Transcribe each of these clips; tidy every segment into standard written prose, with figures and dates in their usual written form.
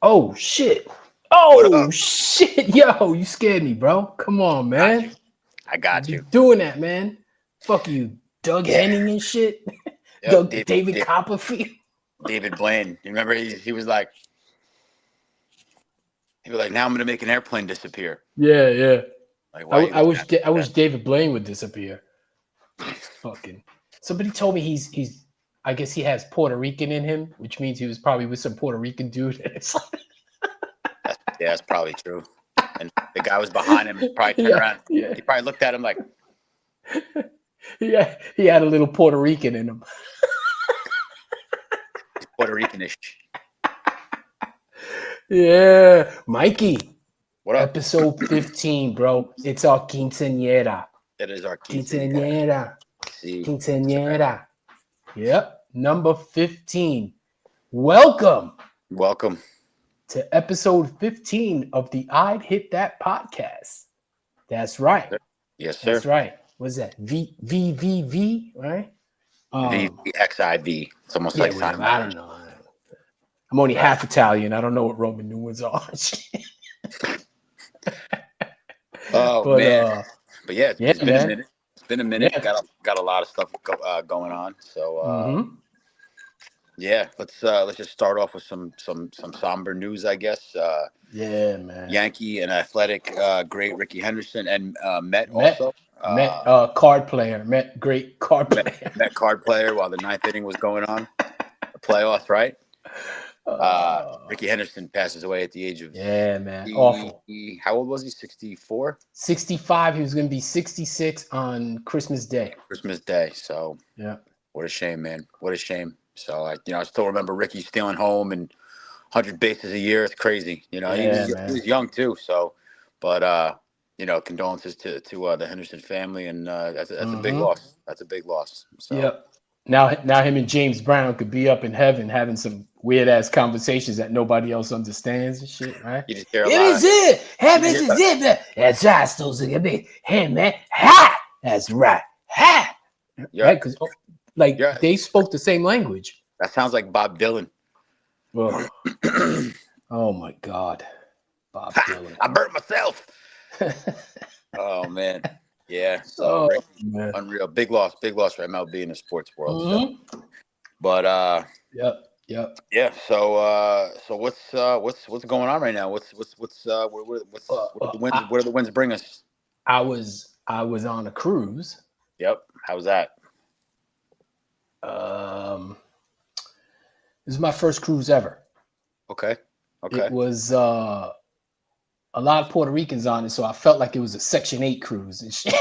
Oh shit. What Oh up? shit. Yo, you scared me, bro. Come on, Got you. man. I Don't got be you. doing that, man. Fuck you, Doug Yeah. Henning and shit. Yep. Doug David Copperfield. David Blaine. You remember he was like, now I'm gonna make an airplane disappear. Yeah, yeah. Like, I, why are you I looking wish at me I like wish David Blaine would disappear. Fucking. Somebody told me he's. I guess he has Puerto Rican in him, which means he was probably with some Puerto Rican dude. It's like, that? That's probably true. And the guy was behind him and probably turned yeah, around. yeah, He probably looked at him like, yeah. He had a little Puerto Rican in him. he's Puerto Ricanish. Yeah, Mikey. What up? Episode 15, bro. It's our quinceañera. That is our quinceanera. Quinceañera. See, that's right. Quinceañera. Yep. Number 15. Welcome Welcome. to episode 15 of the I'd Hit That podcast. That's right. Yes, sir. That's right. What's that? V, right? VXIV. It's almost Yeah, like whatever. I Seinfeld. don't know. I'm only Right. half Italian. I don't know what Roman numerals are. Oh but man. But yeah, yeah, it's been a man. minute. It's been a minute. Yeah. Got a lot of stuff going on. So Mm-hmm. yeah, let's just start off with some somber news, I guess. Yeah, man. Yankee and athletic great Ricky Henderson and Met Met also. Met card player. Met great card player. Met card player while the ninth inning was going on, the playoffs, right? Ricky Henderson passes away at the age of Yeah, man. Awful. How old was he? 64? 65. He was going to be 66 on Christmas Day. Christmas Day. So Yeah. what a shame, man. What a shame. So I still remember Ricky stealing home and 100 bases a year. It's crazy. Yeah, He man. was young too. So, but condolences to the Henderson family, and that's a big loss. That's a big loss. So Yep. Now him and James Brown could be up in heaven having some weird ass conversations that nobody else understands and shit, right? you just hear a It lot is of. it. Heaven You is hear, it. That's right. So hey man, ha. That's right. Ha. Right? Because yeah, they spoke the same language. that sounds like Bob Dylan. Well, oh my God, Bob Dylan. I burnt myself. Oh man, yeah. So Oh Ricky, man. unreal, big loss for MLB in the sports world. Mm-hmm. So, but Yep. yeah. So what's going on right now? What's what are the winds? What do the winds bring us? I was on a cruise. Yep. How's that? This is my first cruise ever. Okay. It was a lot of Puerto Ricans on it, so I felt like it was a Section 8 cruise and shit.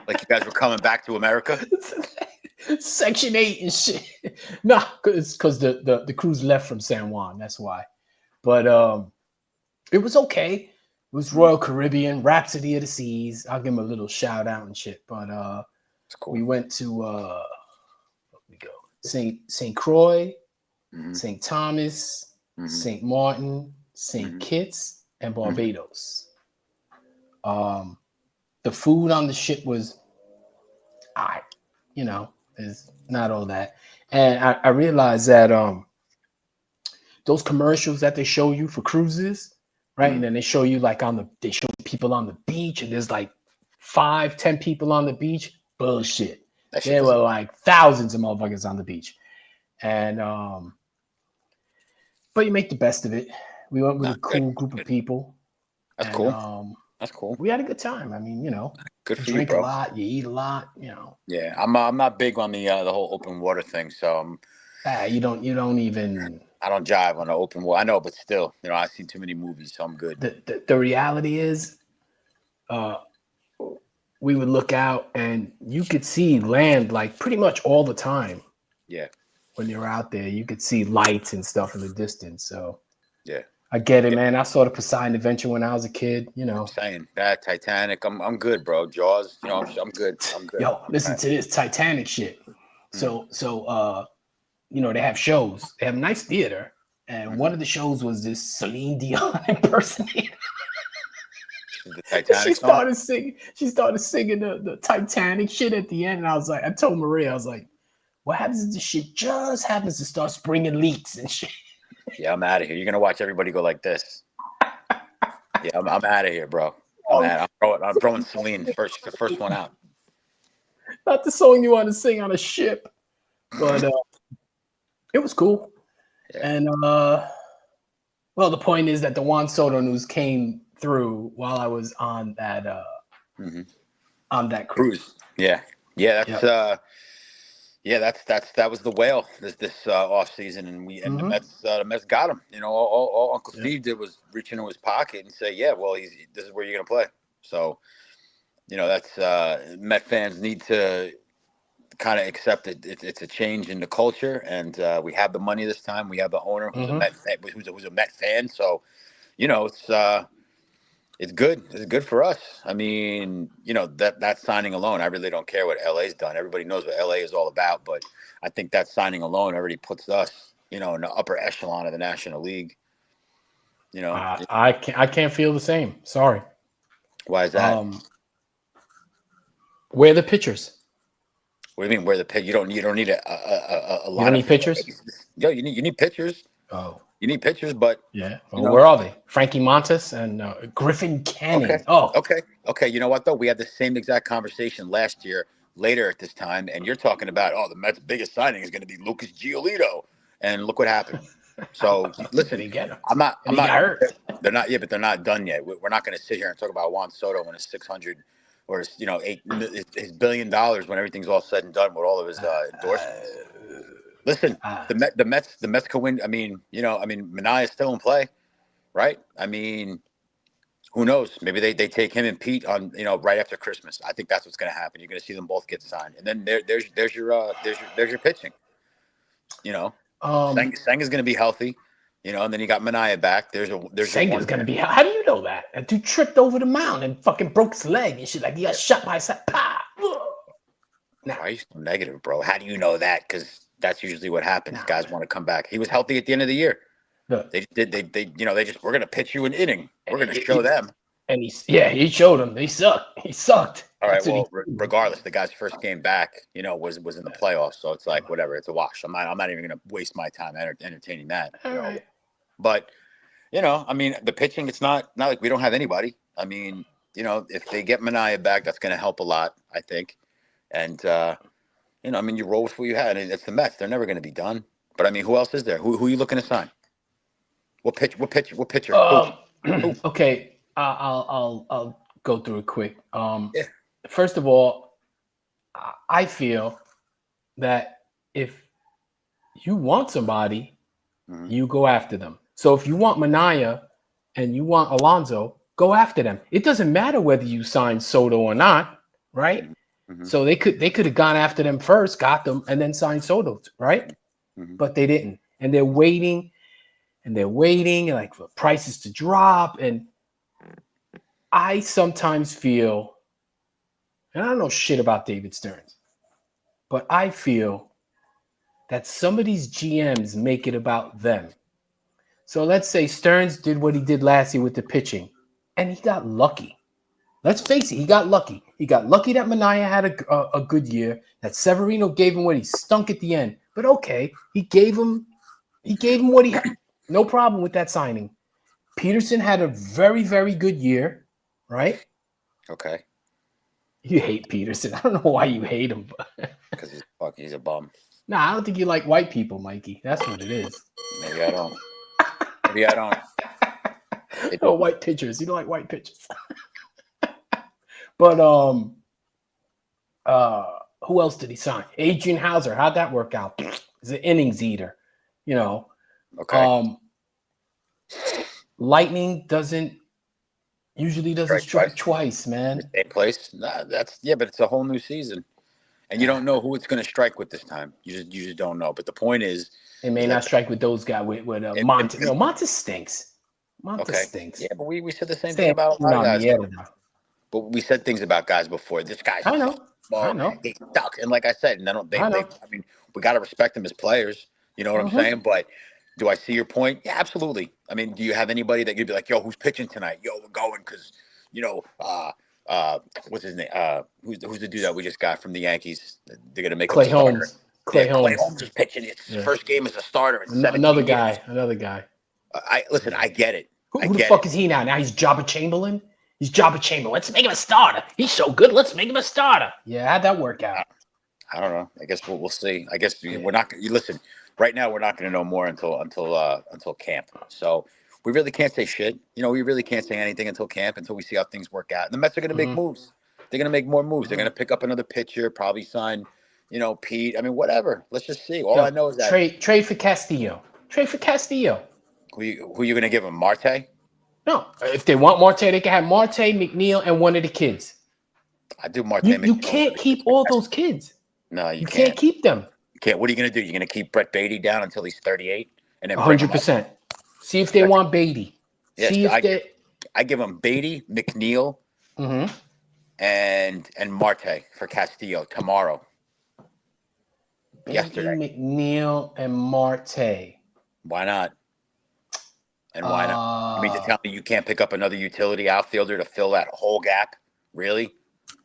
Like you guys were coming back to America? Section 8 and shit. Nah, because the cruise left from San Juan. That's why. But it was okay. It was Royal Caribbean, Rhapsody of the Seas. I'll give them a little shout out and shit. But Cool. we went to we go St. Croix, St. Thomas, St. Martin, St. Kitts, and Barbados. The food on the ship was, it's not all that. And I realized that those commercials that they show you for cruises, right? And then they show you they show people on the beach, and there's like 5-10 people on the beach. Bullshit. There were like thousands of motherfuckers on the beach. And but you make the best of it. We went with a cool group of people. That's cool. That's cool. We had a good time. I mean, good for you drink you, bro. a lot, you eat a lot, Yeah, I'm not big on the whole open water thing, so you don't even. I don't jive on the open water. I know, but still, I've seen too many movies, so I'm good. The reality is, we would look out and you could see land like pretty much all the time. Yeah. When you're out there, you could see lights and stuff in the distance. So yeah, I get it, man. I saw the Poseidon Adventure when I was a kid. I'm saying that Titanic. I'm good, bro. Jaws. I'm good. Yo, listen to this Titanic shit. So they have shows. They have a nice theater, and one of the shows was this Celine Dion impersonator. The Titanic she started singing the Titanic shit at the end, and I told Maria, I was like, what happens if this shit just happens to start springing leaks and shit? Yeah, I'm out of here. You're gonna watch everybody go like this. Yeah, I'm out of here, bro. I'm Oh, out. I'm throwing Celine first, the first one out. not the song you want to sing on a ship, but it was cool. Yeah. And well, the point is that the Juan Soto news came through while I was Mm-hmm. on that Cruise. cruise. Yeah. Yeah. Yep. That was the whale this off season, and Mm-hmm. The Mets got him. You know, all Uncle Yep. Steve did was reach into his pocket and say, "Yeah, well, this is where you're gonna play." So, you know, that's Met fans need to kind of accept it. It's a change in the culture, and we have the money this time. We have the owner who's a Mm-hmm. Met fan, who's a Met fan. So, you know, it's good. It's good for us. I mean, you know, that signing alone, I really don't care what LA's done. Everybody knows what LA is all about, but I think that signing alone already puts us, you know, in the upper echelon of the National League. You know, I can't feel the same. Sorry. why is that? Um, where are the pitchers? What do you mean? Where the pick? You don't need a You don't lineup need full of pitchers. aces. Yo, you need pitchers. Oh, You need pitchers, but yeah. you Well, know. where are they? Frankie Montas and Griffin Okay. Canning. Oh, Okay. You know what though? We had the same exact conversation last year, later at this time, and you're talking about, oh, the Mets' biggest signing is going to be Lucas Giolito, and look what happened. So and listen, he get him, I'm not. and he got hurt. They're not. Yeah, but they're not done yet. We're not going to sit here and talk about Juan Soto and his 600 or his, you know, his $1 billion when everything's all said and done with all of his endorsements. Listen, the Mets could win. I mean, you know, Manaea's still in play, right? I mean, who knows? Maybe they take him and Pete on, you know, right after Christmas. I think that's what's going to happen. You're going to see them both get signed, and then there's your pitching. You know, um, Senga's going to be healthy. You know, and then you got Manaea back. There's your Senga's one. gonna be. How do you know that? That dude tripped over the mound and fucking broke his leg and shit. Like he got shot by a side. Pa! Nah, Why are you so negative, bro? How do you know that? Because that's usually what happens. nah. Guys want to come back. He was healthy at the end of the year. Look, They you know, they just, we're going to pitch you an inning. We're going to show he, them. and he showed him. He sucked. He sucked. All right. That's what he. Well, regardless, the guy's first game back, you know, was in the playoffs, so it's like whatever. It's a wash. I'm not even going to waste my time entertaining that. You All know, right. but you know, I mean, the pitching, it's not like we don't have anybody. I mean, you know, if they get Manaea back, that's going to help a lot, I think. And you know, I mean, you roll with what you had. It's the Mets; they're never going to be done. But I mean, who else is there? Who are you looking to sign? What pitcher? Who? Um. Who? Okay. I'll go through it quick. Yeah. First of all, I feel that if you want somebody, Mm-hmm. you go after them. So if you want Manaea and you want Alonso, go after them. It doesn't matter whether you sign Soto or not, right? Mm-hmm. So they could have gone after them first, got them, and then signed Soto, right? Mm-hmm. But they didn't, and they're waiting, like for prices to drop. And I sometimes feel, and I don't know shit about David Stearns, but I feel that some of these GMs make it about them. So let's say Stearns did what he did last year with the pitching, and he got lucky. Let's face it, he got lucky. He got lucky that Manaea had a good year, that Severino gave him what he stunk at the end. But okay, he gave him what he had. No problem with that signing. Peterson had a very, very good year, right? Okay. You hate Peterson. I don't know why you hate him. Because he's a bum. Nah, I don't think you like white people, Mikey. That's what it is. Maybe I don't. Maybe I don't. Oh, white pitchers. You don't like white pitchers. But who else did he sign? Adrian Hauser. How'd that work out? He's an innings eater, you know. Okay. Lightning usually doesn't strike twice, man. Same place. Nah, but it's a whole new season, and you don't know who it's going to strike with this time. You just don't know. But the point is It may not strike with those guys with Montes. No, Montes stinks. Montes stinks. Yeah, but we said the same thing Same about a lot of guys. mierda. But we said things about guys before. This guy I sucks. know. Well, I know. he sucks. And like I said, and they I know. I mean, we got to respect them as players. You know what I'm saying? But do I see your point? Yeah, absolutely. I mean, do you have anybody that you'd be like, yo, who's pitching tonight? Yo, we're going because, you know, what's his name? Who's the dude that we just got from the Yankees? They're gonna make him Clay a starter. Holmes. Clay Clay Holmes. Holmes is pitching. It's his first game as a starter in 17 Another years. guy. Listen. I get it. Who the fuck is he now? Now he's Jabba Chamberlain. He's Jabba Chamberlain. Let's make him a starter. He's so good. Let's make him a starter. Yeah, how'd that work out? I don't know. I guess we'll see. I guess we're not. You listen. Right now, we're not going to know more until camp. So we really can't say shit. We really can't say anything until camp, until we see how things work out. And the Mets are going to make moves. They're going to make more moves. They're going to pick up another pitcher, probably sign, Pete. I mean, whatever. Let's just see. All I know is that trade for Castillo. Trade for Castillo. Who you going to give him? Marte? No, if they want Marte, they can have Marte, McNeil, and one of the kids. I do Marte. You can't keep all those kids. No, you can't keep them. You can't. What are you going to do? You're going to keep Brett Beatty down until he's 38, and then 100%. See if they want Beatty. Yes, see if I give him Beatty, McNeil, and Marte for Castillo tomorrow. Yesterday. McNeil and Marte. Why not? And why not? You mean to tell me you can't pick up another utility outfielder to fill that whole gap? Really?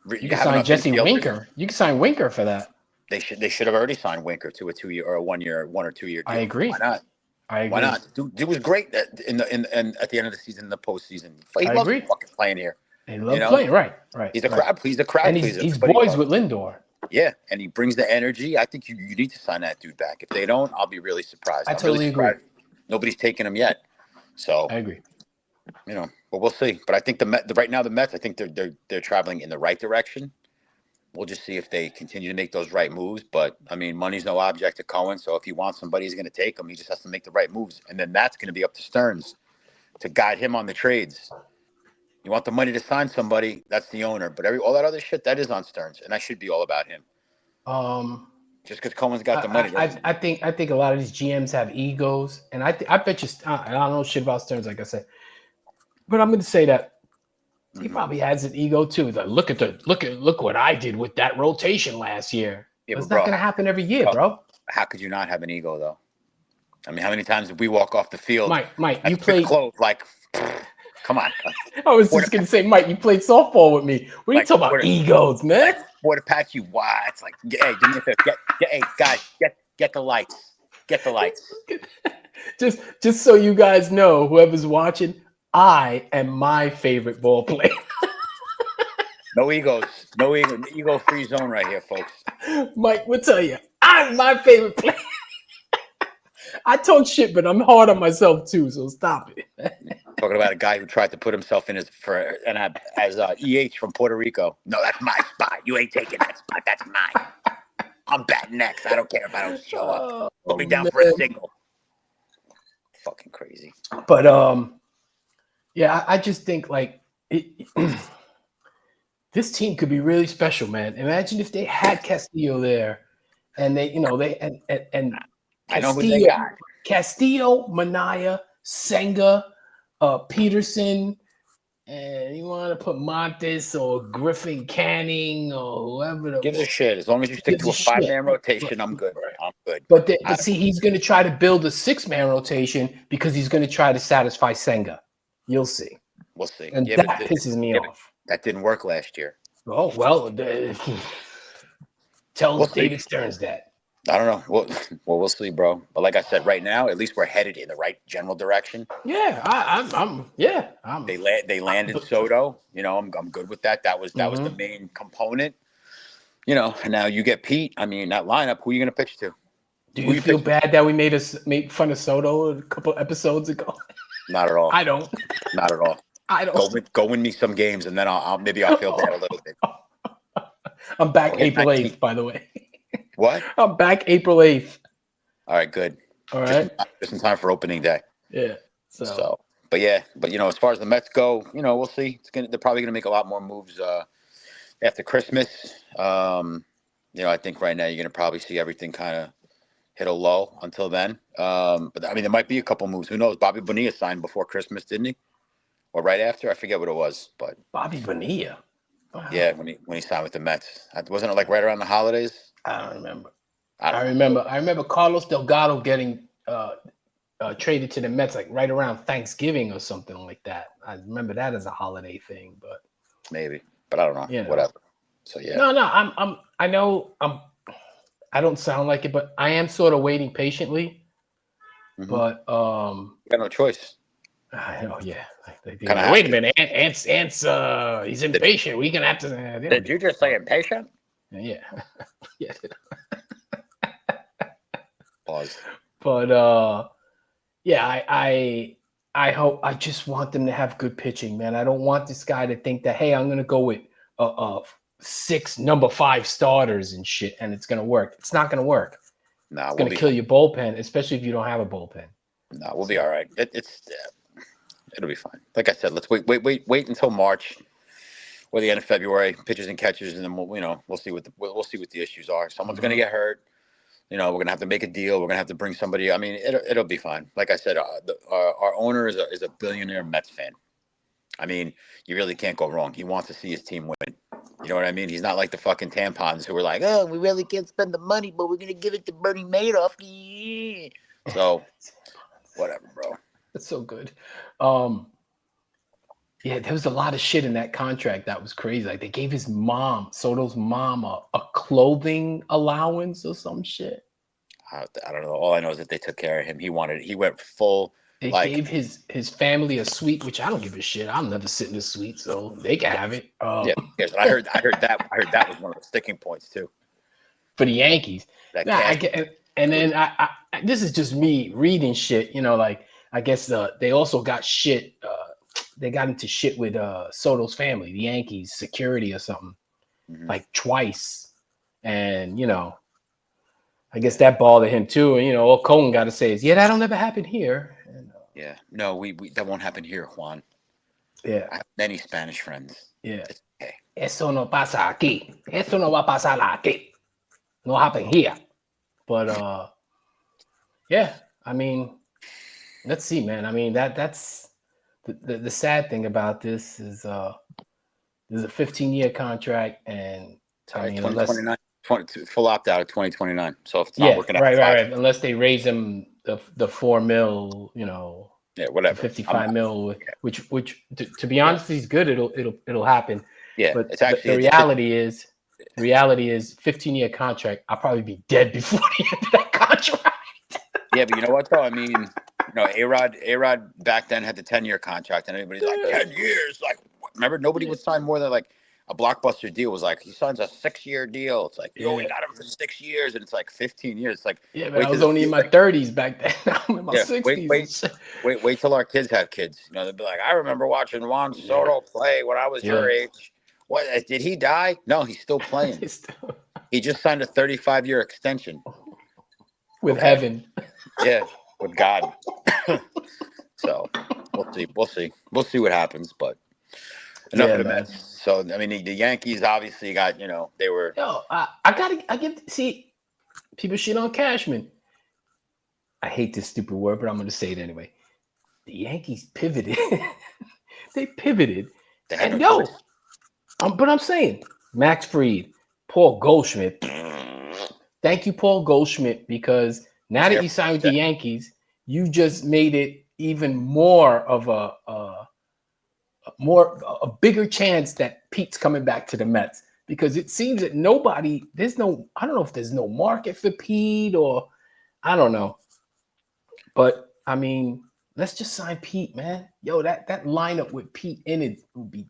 You can sign Jesse Winker. You can sign Winker for that. They should have already signed Winker to a 2-year or a 1 or 2 year deal. I agree. Why not? I agree. Why not? Dude was great at the end of the season, in the postseason. He loves fucking playing here. He loves playing, right. He's a crowd pleaser. And he's boys with Lindor. Yeah, and he brings the energy. I think you need to sign that dude back. If they don't, I'll be really surprised. I totally agree. Nobody's taken him yet. So I agree. But we'll see. But I think right now the Mets, I think they're traveling in the right direction. We'll just see if they continue to make those right moves. But I mean, money's no object to Cohen. So if he wants somebody, he's going to take him. He just has to make the right moves, and then that's going to be up to Stearns to guide him on the trades. You want the money to sign somebody, that's the owner. But all that other shit, that is on Stearns, and that should be all about him. Just because Cohen's got the money. I think a lot of these GMs have egos, and I bet you. I don't know shit about Stearns, like I said, but I'm going to say that he probably has an ego too. Like, look what I did with that rotation last year. Yeah, it's not going to happen every year, bro. How could you not have an ego though? I mean, how many times did we walk off the field? Mike, you played close like. Come on. I was just going to say, Mike, you played softball with me. What are you talking about egos, man? What to pat you? Why? It's like, hey, do me a favor. Hey, guys, get the lights. Get the lights. just so you guys know, whoever's watching, I am my favorite ball player. No egos. No ego-free zone right here, folks. Mike, we'll tell you, I'm my favorite player. I talk shit, but I'm hard on myself too, so stop it. Talking about a guy who tried to put himself in as EH from Puerto Rico. No, that's my spot. You ain't taking that spot. That's mine. I'm batting next. I don't care if I don't show up. Put me down for a single. Fucking crazy. But yeah, I just think like this team could be really special, man. Imagine if they had Castillo there, and they and I know who they got. Castillo, Manaya, Senga, Peterson, and you want to put Montes or Griffin Canning or whoever. Gives a shit. As long as you stick to a 5-man rotation, I'm good. I'm good. But see, he's going to try to build a 6-man rotation because he's going to try to satisfy Senga. You'll see. We'll see. And that pisses me off. That didn't work last year. Oh, well, tell David Stearns that. I don't know. Well, we'll see, bro. But like I said, right now, at least we're headed in the right general direction. Yeah, They landed Soto. I'm good with that. That was the main component. And now you get Pete. I mean, that lineup. Who are you going to pitch to? Do you feel bad that we made fun of Soto a couple episodes ago? Not at all. I don't. Not at all. I don't. Go win me some games, and then I'll feel bad a little bit. I'm back April 8th, by the way. What? I'm back April 8th. All right, good. All right. Just in time for opening day. Yeah. But as far as the Mets go, we'll see. They're probably gonna make a lot more moves after Christmas. I think right now you're gonna probably see everything kind of hit a low until then. But I mean, there might be a couple moves. Who knows? Bobby Bonilla signed before Christmas, didn't he? Or right after? I forget what it was. But Bobby Bonilla. Wow. Yeah, when he signed with the Mets, wasn't it like right around the holidays? I don't remember. I remember Carlos Delgado getting traded to the Mets like right around Thanksgiving or something like that. I remember that as a holiday thing, but maybe. But I don't know. Whatever. So yeah. No. I don't sound like it, but I am sort of waiting patiently. Mm-hmm. But you got no choice. I know, yeah. Kind of Wait a minute, Ant's he's impatient. We're gonna have to. Did you just say impatient? Yeah, yeah. Pause. But yeah, I hope. I just want them to have good pitching, man. I don't want this guy to think that, hey, I'm gonna go with 6 number 5 starters and shit, and it's gonna work. It's not gonna work. Nah, It's gonna kill your bullpen, especially if you don't have a bullpen. No, we'll be all right. It'll be fine. Like I said, let's wait until March or the end of February, pitchers and catchers, and then we'll see what the issues are. Someone's gonna get hurt. We're gonna have to make a deal. We're gonna have to bring somebody. I mean, it'll be fine. Like I said, our owner is a billionaire Mets fan. I mean, you really can't go wrong. He wants to see his team win. You know what I mean? He's not like the fucking tampons who are like, oh, we really can't spend the money, but we're gonna give it to Bernie Madoff. Yeah. So, whatever, bro. That's so good. Yeah, there was a lot of shit in that contract that was crazy. Like they gave his mom, Soto's mom, a clothing allowance or some shit. I don't know. All I know is that they took care of him. He went full. They gave his family a suite, which I don't give a shit. I'll never sit in a suite, so they can have it. Yeah, I heard that was one of the sticking points too for the Yankees. I get, and then I this is just me reading shit. Like I guess they also got shit. They got into shit with Soto's family, the Yankees security or something, like twice, and I guess that bothered him too. And all Cohen got to say is, yeah, that'll never happen here. And, yeah, no, we that won't happen here, Juan. Yeah, I have many Spanish friends. Yeah, it's okay. Eso no pasa aquí. Eso no va a pasar aquí. No happen here. But yeah, I mean, let's see, man. I mean that's the sad thing about this is there's a 15-year contract, and I mean 2029, full opt out of 2029. So if it's not working out, right. Unless they raise him the $4 million, whatever, 55 mil, which to be honest, he's good. It'll happen. Yeah, but it's actually the reality is 15-year contract. I'll probably be dead before the end of that contract. Yeah, but you know what though? I mean, A-Rod back then had the 10-year contract, and everybody's like 10 years. Like, remember, nobody would sign more than like a blockbuster deal was like he signs a 6-year deal. It's like we got him for 6 years, and it's like 15 years. It's like but I was only in my 30s back then. I'm in my 60s. Wait till our kids have kids. They'll be like, I remember watching Juan Soto play when I was your age. What, did he die? No, he's still playing. He just signed a 35-year extension with heaven. Yeah, with God. So we'll see what happens. But enough of the Mets. So I mean, the Yankees obviously got they were. I get see people shit on Cashman. I hate this stupid word, but I'm going to say it anyway. The Yankees pivoted. They pivoted. And but I'm saying Max Fried, Paul Goldschmidt. Thank you, Paul Goldschmidt, because now that you signed with the Yankees, you just made it even more of a bigger chance that Pete's coming back to the Mets, because it seems that I don't know if there's no market for Pete, or I don't know. But I mean, let's just sign Pete, man. Yo, that lineup with Pete in it would be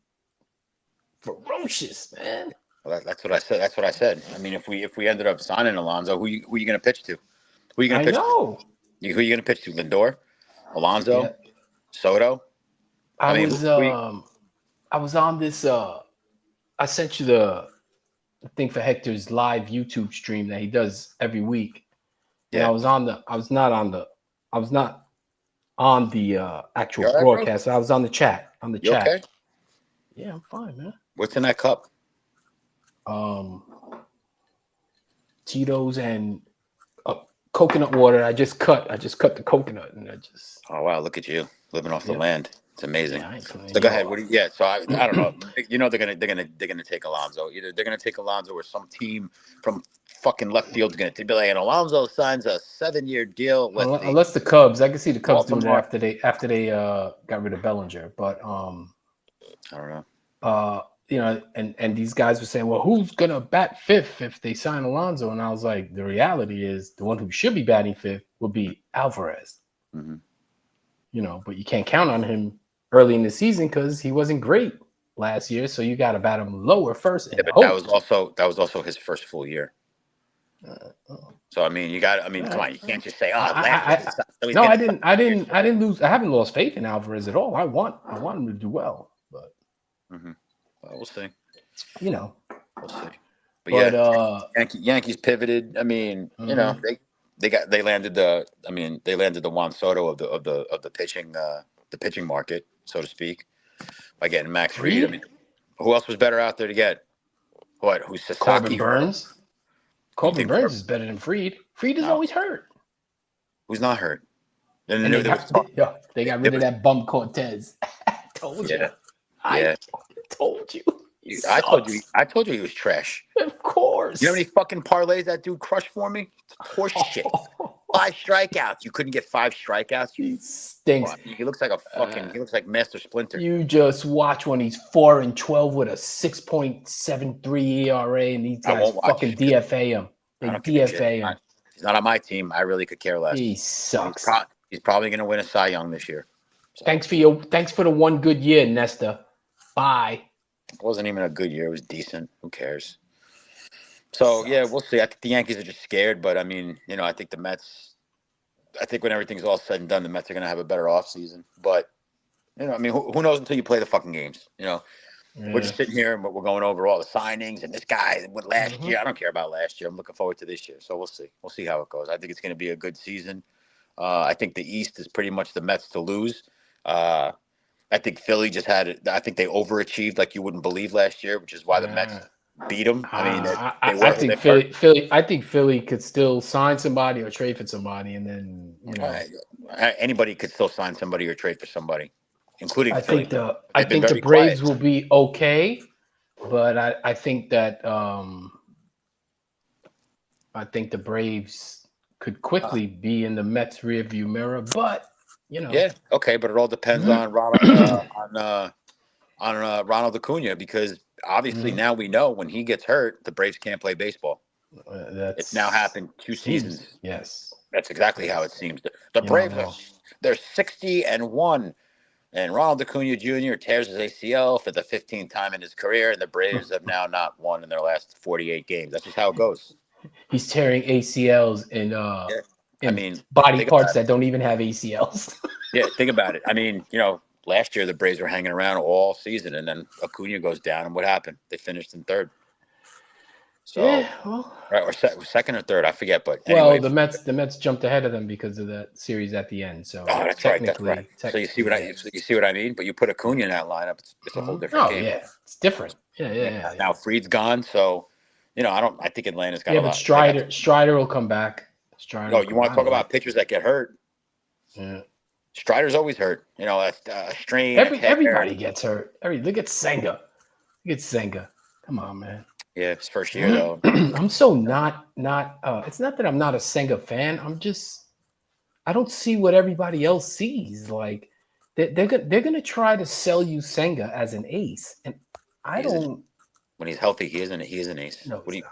ferocious, man. Well, that's what I said. I mean, if we ended up signing Alonso, who you going to pitch to? Who are you going to pitch to? Who are you going to pitch to? Lindor, Alonso, Soto. I was on this. I sent you the thing for Hector's live YouTube stream that he does every week. And I was not on the actual broadcast. I was on the chat. Okay? Yeah, I'm fine, man. What's in that cup? Tito's and coconut water. I just cut the coconut, and I just. Oh wow! Look at you living off the land. It's amazing. Yeah, so go ahead. So I don't know. They're gonna take Alonso. Either they're gonna take Alonso, or some team from fucking left field's gonna be like, and Alonso signs a 7-year deal with unless the Cubs. I can see the Cubs doing it after they got rid of Bellinger, but I don't know. and these guys were saying, well, who's gonna bat fifth if they sign Alonso? And I was like, the reality is the one who should be batting fifth would be Alvarez. Mm-hmm. But you can't count on him early in the season because he wasn't great last year. So you got to bat him lower first. And Yeah, but that was also his first full year. So I mean, come on, you can't just say, last year. No, I didn't lose. I haven't lost faith in Alvarez at all. I want him to do well, but well, we'll see. We'll see. But Yankees pivoted. I mean, they landed the Juan Soto of the pitching market, so to speak, by getting Max Fried. I mean, who else was better out there to get? What? Who's Sasaki? Corbin Burns. Corbin Burns is better than Fried. Fried is always hurt. Who's not hurt? They got rid of that bum Cortez. Told you. I told you. I told you he was trash. Of course. You know how many fucking parlays that dude crushed for me? Horse shit. 5 strikeouts. You couldn't get 5 strikeouts. He stinks. He looks like he looks like Master Splinter. You just watch when he's 4-12 with a 6.73 ERA, and these guys fucking DFA him. They DFA him. He's not on my team. I really could care less. He sucks. He's probably going to win a Cy Young this year. So. Thanks for the one good year, Nesta. Bye. It wasn't even a good year. It was decent. Who cares? So, yeah, we'll see. I think the Yankees are just scared, but, I mean, I think the Mets – I think when everything's all said and done, the Mets are going to have a better offseason. But, I mean, who knows until you play the fucking games, Yeah. We're just sitting here and we're going over all the signings and this guy went last year. I don't care about last year. I'm looking forward to this year. So we'll see. We'll see how it goes. I think it's going to be a good season. I think the East is pretty much the Mets to lose. I think Philly just I think they overachieved like you wouldn't believe last year, which is why the Mets beat them. I mean, I think Philly could still sign somebody or trade for somebody, and then anybody could still sign somebody or trade for somebody, including I Philly. think the Braves will be okay, but I think that the Braves could quickly be in the Mets rearview mirror, but. Yeah, okay, but it all depends on Ronald Ronald Acuna, because obviously now we know when he gets hurt, the Braves can't play baseball. It's now happened 2 seasons. Yes, that's exactly how it seems. The Braves they're 60-1, and Ronald Acuna Jr. tears his ACL for the 15th time in his career, and the Braves have now not won in their last 48 games. That's just how it goes. He's tearing ACLs in body parts that don't even have ACLs. Yeah, think about it. I mean, last year the Braves were hanging around all season, and then Acuna goes down, and what happened? They finished in 3rd. So, or second or 3rd, I forget. But anyway, the Mets jumped ahead of them because of that series at the end. So that's right. So you see what I mean? But you put Acuna in that lineup, it's a whole different game. Yeah, it's different. Yeah. Now Fried's gone, so I think Atlanta's got a lot. But Strider will come back. You want to talk about pitchers that get hurt? Yeah. Strider's always hurt. A strain. Everybody gets hurt. Look at Senga. Come on, man. Yeah, it's first year though. I'm so not. It's not that I'm not a Senga fan. I don't see what everybody else sees. Like they're gonna try to sell you Senga as an ace, and I don't. When he's healthy, he is an ace. No, yeah,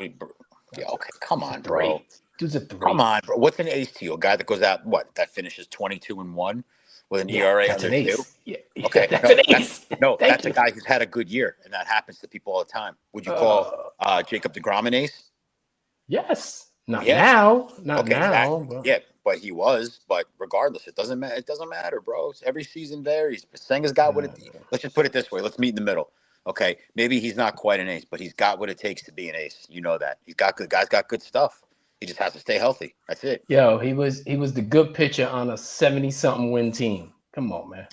okay, come on, bro. Dude's a 3. Come on, bro. What's an ace to you? A guy that goes out, that finishes 22-1 with an ERA under 2? Yeah. Okay. That's an ace. That's a guy who's had a good year, and that happens to people all the time. Would you call Jacob deGrom an ace? Yes. Not now. Exactly. But... Yeah, but he was. But regardless, it doesn't matter. It doesn't matter, bro. Every season varies. Senga's got what it. Let's just put it this way. Let's meet in the middle. Okay, maybe he's not quite an ace, but he's got what it takes to be an ace. You know that. Guy's got good stuff. He just has to stay healthy. That's it. Yo, he was the good pitcher on a 70-something win team. Come on, man.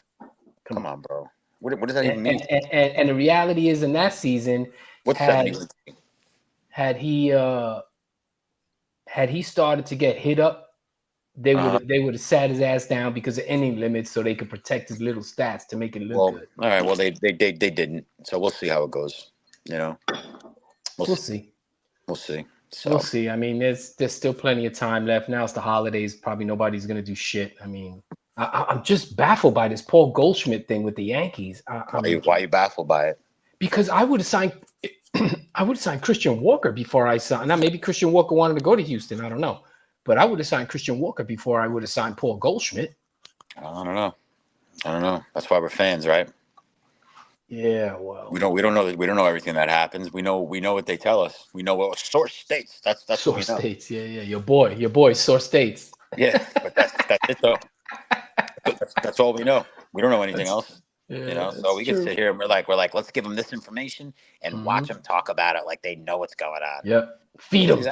Come on, bro. What does that even mean? And the reality is, in that season, had he started to get hit up, they would have sat his ass down because of inning limits, so they could protect his little stats to make it look good. All right. Well, they didn't. So we'll see how it goes. We'll see. We'll see. So. We'll see. I mean, there's still plenty of time left. Now it's the holidays. Probably nobody's gonna do shit. I mean, I'm just baffled by this Paul Goldschmidt thing with the Yankees. Why are you baffled by it? because I would have signed Christian Walker before I signed. Now maybe Christian Walker wanted to go to Houston. I don't know, but I would have signed Christian Walker before I would have signed Paul Goldschmidt. I don't know. That's why we're fans, right? Yeah, well, we don't know everything that happens. We know what they tell us. We know what source states. That's what we know. Source states. Yeah. Your boy, source states. Yeah, but that's it though. That's all we know. We don't know anything else. Yeah, so we can sit here and we're like, let's give them this information and watch them talk about it like they know what's going on. Yep. Feed them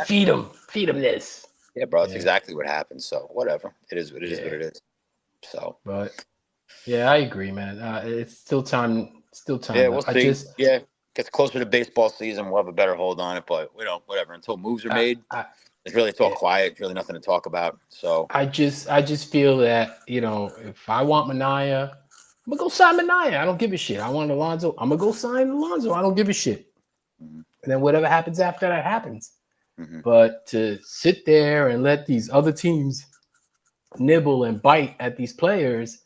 this. Yeah, bro, it's exactly what happens. So whatever. It is what it is. So, but yeah, I agree, man. It's still time. Yeah, we'll see. Gets closer to baseball season, we'll have a better hold on it. But whatever. Until moves are made, it's all quiet. It's really nothing to talk about. So I just feel that if I want Minaya, I'm gonna go sign Minaya. I don't give a shit. I want Alonso. I'm gonna go sign Alonso. I don't give a shit. Mm-hmm. And then whatever happens after that happens. Mm-hmm. But to sit there and let these other teams nibble and bite at these players,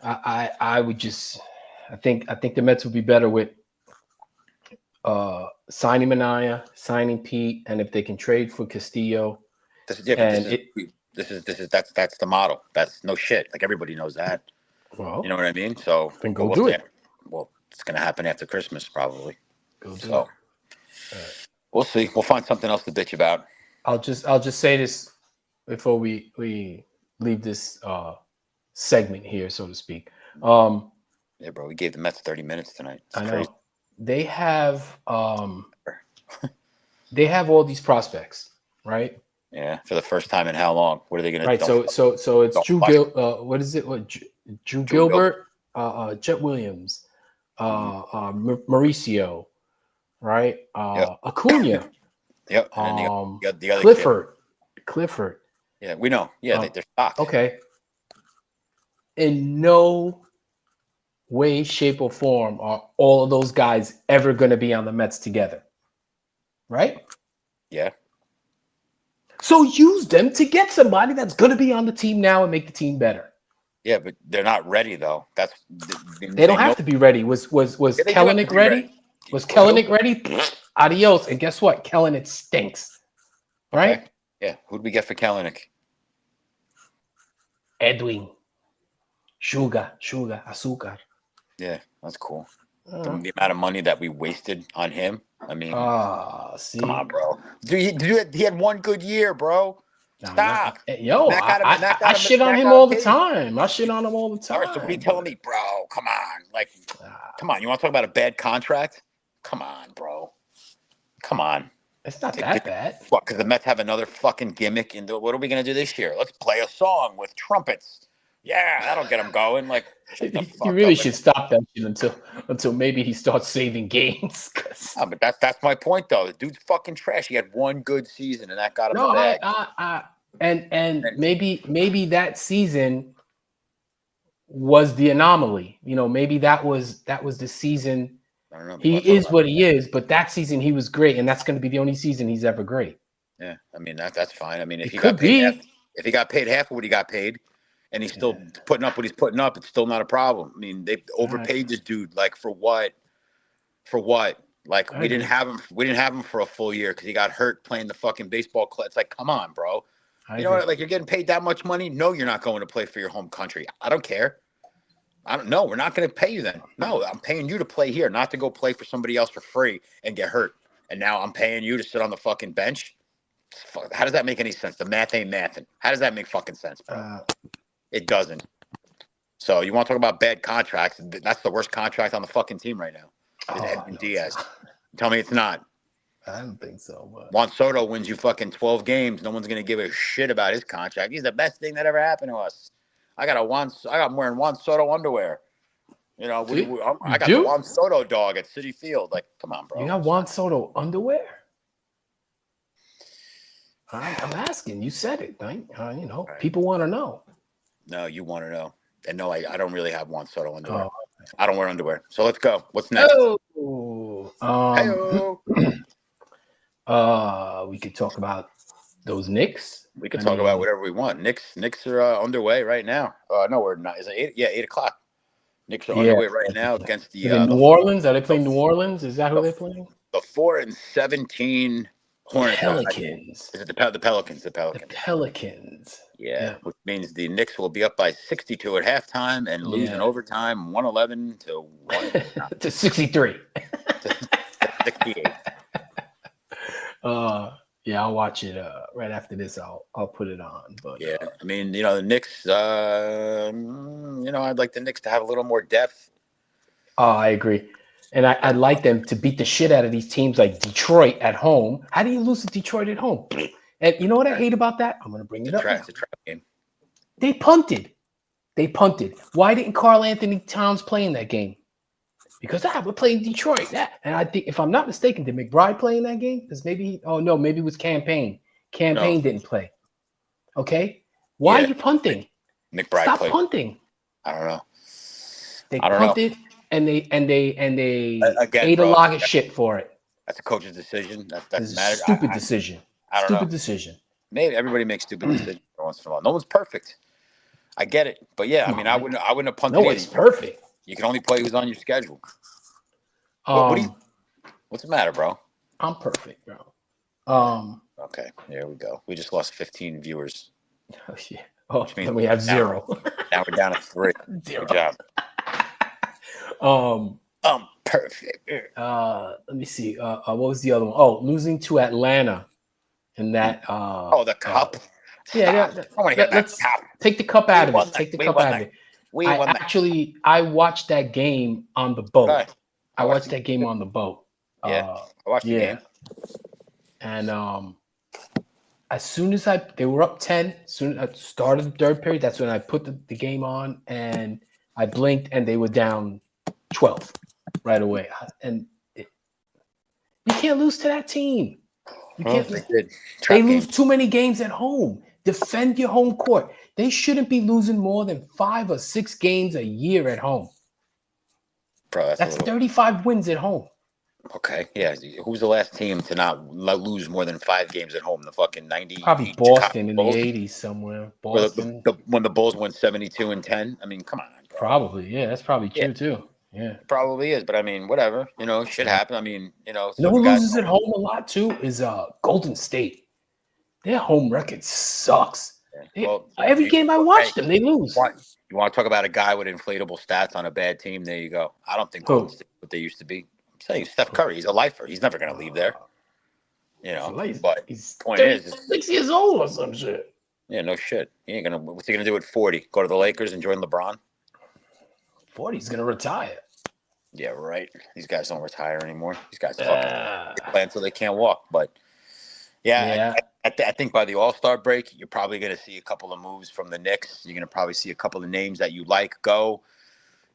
I would just I think the Mets would be better with signing Minaya, signing Pete, and if they can trade for Castillo. That's the model. That's no shit. Like everybody knows that. Well, you know what I mean? So then go do it. Well, it's gonna happen after Christmas probably. Go do it. We'll see. We'll find something else to bitch about. I'll just say this before we leave this segment here, so to speak. Yeah, bro. We gave the Mets 30 minutes tonight. It's crazy. Know. They have all these prospects, right? Yeah, for the first time in how long? What are they going to do? Right. So it's Drew what is it? Drew Gilbert, Jet Williams, Mauricio, right? Acuna. Yep. And then the other Clifford. Yeah, we know. Yeah, they're stocked. Okay. In no way, shape, or form are all of those guys ever going to be on the Mets together. Right? Yeah. So use them to get somebody that's going to be on the team now and make the team better. Yeah, but they're not ready though. They don't have to be ready. Was Kellenic ready? Was Kellenic ready? Adios. And guess what? Kellenic stinks. Right? Okay. Yeah. Who'd we get for Kellenic? Edwin. Sugar, azúcar. Yeah, that's cool. The amount of money that we wasted on him. I mean, come on, bro. He had one good year, bro. Stop. I shit on him all the time. I shit on him all the time. All right, so what are you telling me, bro? Come on. Like, come on. You want to talk about a bad contract? Come on, bro. Come on. It's not that bad. What, because the Mets have another fucking gimmick? And what are we going to do this year? Let's play a song with trumpets. Yeah, that'll get him going. Like, you really should stop that shit until maybe he starts saving games. But that's my point, though. The dude's fucking trash. He had one good season, and that got him the bag. And maybe that season was the anomaly. Maybe that was the season. I don't know. He is what he is, but that season he was great, and that's going to be the only season he's ever great. Yeah, I mean that's fine. I mean if he got paid half of what he got paid, and he's still putting up what he's putting up, it's still not a problem. I mean, they overpaid this dude. Like for what? For what? Like we didn't have him for a full year because he got hurt playing the fucking baseball. It's like, come on, bro. You know what? Like you're getting paid that much money. No, you're not going to play for your home country. I don't care. I don't know. We're not going to pay you then. No, I'm paying you to play here, not to go play for somebody else for free and get hurt. And now I'm paying you to sit on the fucking bench. How does that make any sense? The math ain't mathing. How does that make fucking sense, bro? It doesn't. So you want to talk about bad contracts? That's the worst contract on the fucking team right now. Is Edwin Diaz. Tell me it's not. I don't think so. But Juan Soto wins you fucking 12 games. No one's going to give a shit about his contract. He's the best thing that ever happened to us. I'm wearing Juan Soto underwear. I got the Juan Soto dog at Citi Field. Like, come on, bro. You got Juan Soto underwear? I'm asking. You said it, right? Right. People want to know. No, you want to know. And no, I don't really have Juan Soto underwear. Oh. I don't wear underwear. So let's go. What's next? We could talk about those Knicks. We could talk about whatever we want. Knicks are underway right now. No, we're not. Is it 8? Yeah, 8 o'clock. Knicks are Yeah. underway right now against Is it New Orleans? Are they playing the, New Orleans? Is that who they're playing? the 4-17 Hornets. Pelicans. Is it the Pelicans? The The Pelicans. Pelicans. Yeah, which means the Knicks will be up by 62 at halftime and lose in overtime 111 to 63. to 68. Yeah, I'll watch it right after this. I'll put it on. But yeah, I mean, the Knicks. I'd like the Knicks to have a little more depth. Oh, I agree. And I'd like them to beat the shit out of these teams like Detroit at home. How do you lose to Detroit at home? And you know what I hate about that? I'm going to bring it up now. It's a trap game. They punted. Why didn't Karl Anthony Towns play in that game? Because we're playing Detroit. And I think, if I'm not mistaken, did McBride play in that game? Because maybe it was Campaign. Campaign didn't play. Okay? Why are you punting? McBride Stop played. punting. I don't know. They punted and they Again, ate bro, a lot of shit for it. That's a coach's decision. That's a stupid decision. I don't stupid know. decision. Maybe everybody makes stupid decisions once in a while. No one's perft. I get it, but yeah, I wouldn't have punted. No, it's perfect. You can only play who's on your schedule. What's the matter, bro? I'm perfect, bro. Okay, there we go. We just lost 15 viewers. Oh yeah. Oh, then we have 0. Now we're down to 3. 0. Good job. Perfect. Let me see. What was the other one? Oh, losing to Atlanta in that. The cup. Let's take the cup out of it. Take the cup out of it. I watched that game on the boat. Right. I watched that game on the boat. Yeah, I watched the game. And as soon as they were up 10, soon at the start of the third period, that's when I put the game on, and I blinked, and they were down 12 right away. And you can't lose to that team. You can't. They lose too many games at home. Defend your home court. They shouldn't be losing more than 5 or 6 games a year at home. Bro, that's 35 wins at home. Okay, yeah. Who's the last team to not lose more than 5 games at home? The fucking 90. Probably Boston in the 80s somewhere. Boston. When the Bulls went 72-10. I mean, come on. Bro. Probably, yeah. That's probably true too. Yeah, it probably is. But I mean, whatever. Shit happens. I mean, who loses at home a lot too is Golden State. Their home record sucks. Every game I watch them, they lose. You want to talk about a guy with inflatable stats on a bad team? There you go. I don't think Golden State what they used to be. I'm saying Steph Curry, he's a lifer. He's never going to leave there. But he's point is 6 years old or some shit. Yeah, no shit. He ain't gonna. What's he gonna do at 40? Go to the Lakers and join LeBron? 40, he's gonna retire. Yeah, right. These guys don't retire anymore. These guys fucking play until they can't walk. But I think by the All-Star break, you're probably gonna see a couple of moves from the Knicks. You're gonna probably see a couple of names that you like go